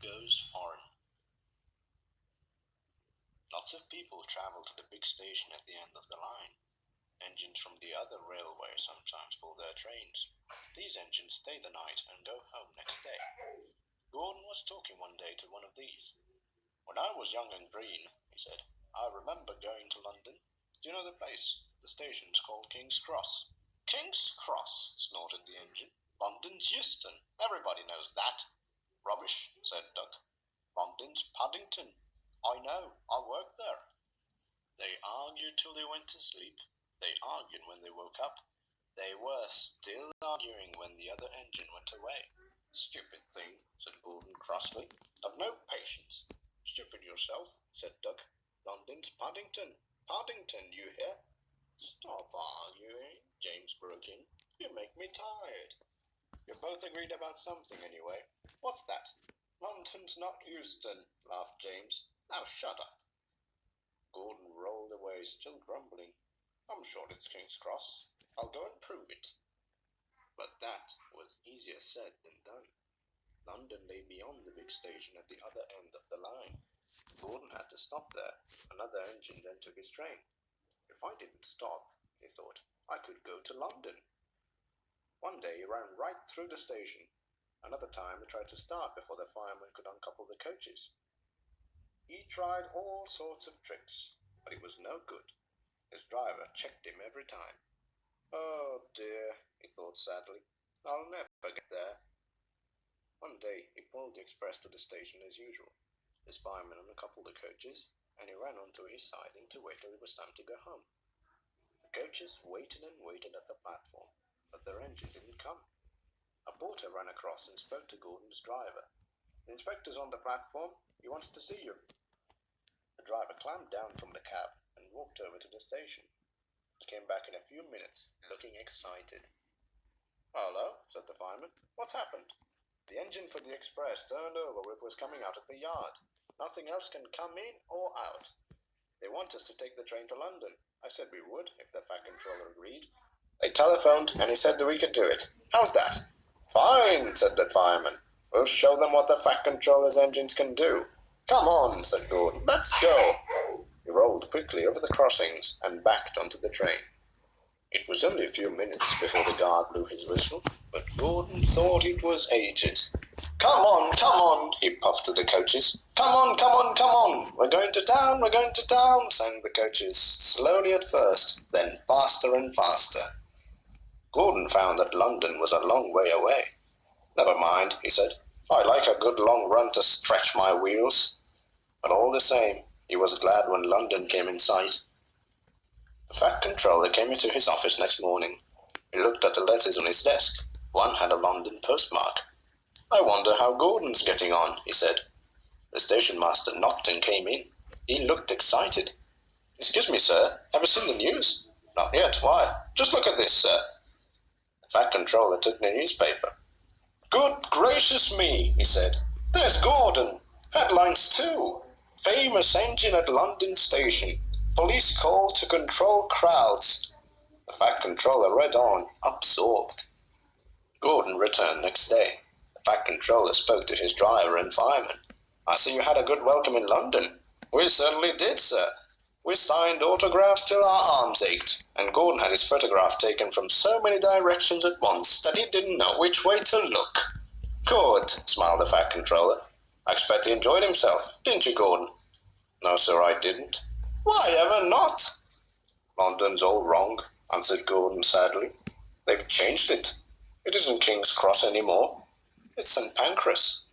goes foreign. Lots of people travel to the big station at the end of the line. Engines from the other railway sometimes pull their trains. These engines stay the night and go home next day. Gordon was talking one day to one of these. "When I was young and green," he said, "I remember going to London. Do you know the place? The station's called King's Cross." "King's Cross," snorted the engine. "London's Euston. Everybody knows that." "Rubbish," said Duck. "London's Paddington. I know. I worked there." They argued till they went to sleep. They argued when they woke up. They were still arguing when the other engine went away. "Stupid thing," said Gordon crossly. "I've no patience." "Stupid yourself," said Duck. "London's Paddington. Paddington, you hear?" "Stop arguing," James broke in. "You make me tired." "You're both agreed about something anyway." "What's that?" "London's not Euston," laughed James. "Now shut up." Gordon rolled away, still grumbling. "I'm sure it's King's Cross. I'll go and prove it." But that was easier said than done. London lay beyond the big station at the other end of the line. Gordon had to stop there. Another engine then took his train. "If I didn't stop," he thought, "I could go to London." One day he ran right through the station. Another time he tried to start before the fireman could uncouple the coaches. He tried all sorts of tricks, but it was no good. His driver checked him every time. "Oh dear," he thought sadly, "I'll never get there." One day he pulled the express to the station as usual. His fireman uncoupled the coaches, and he ran onto his siding to wait till it was time to go home. The coaches waited and waited at the platform, but their engine didn't come. A porter ran across and spoke to Gordon's driver. "The inspector's on the platform. He wants to see you." The driver climbed down from the cab and walked over to the station. He came back in a few minutes, looking excited. "Hello," said the fireman. "What's happened?" "The engine for the express turned over when it was coming out of the yard. Nothing else can come in or out. They want us to take the train to London. I said we would, if the Fat Controller agreed. They telephoned, and he said that we could do it. How's that?" "Fine," said the fireman. "We'll show them what the Fat Controller's engines can do." "Come on," said Gordon. "Let's go." He rolled quickly over the crossings and backed onto the train. It was only a few minutes before the guard blew his whistle, but Gordon thought it was ages. Come on," he puffed to the coaches. Come on, come on. We're going to town," sang the coaches, slowly at first, then faster and faster. Gordon found that London was a long way away. "Never mind," he said. "I like a good long run to stretch my wheels." But all the same, he was glad when London came in sight. The Fat Controller came into his office next morning. He looked at the letters on his desk. One had a London postmark. "I wonder how Gordon's getting on," he said. The station master knocked and came in. He looked excited. "Excuse me, sir. Have you seen the news?" "Not yet. Why?" "Just look at this, sir." The Fat Controller took the newspaper. "Good gracious me," he said. "There's Gordon. Headlines too. Famous engine at London station. Police call to control crowds." The Fat Controller read on, absorbed. Gordon returned next day. The Fat Controller spoke to his driver and fireman. "I see you had a good welcome in London." "We certainly did, sir. We signed autographs till our arms ached, and Gordon had his photograph taken from so many directions at once that he didn't know which way to look." "Good," smiled the Fat Controller. "I expect he enjoyed himself, didn't you, Gordon?" "No, sir, I didn't." "Why ever not?" "London's all wrong," answered Gordon sadly. "They've changed it. It isn't King's Cross anymore. It's St. Pancras."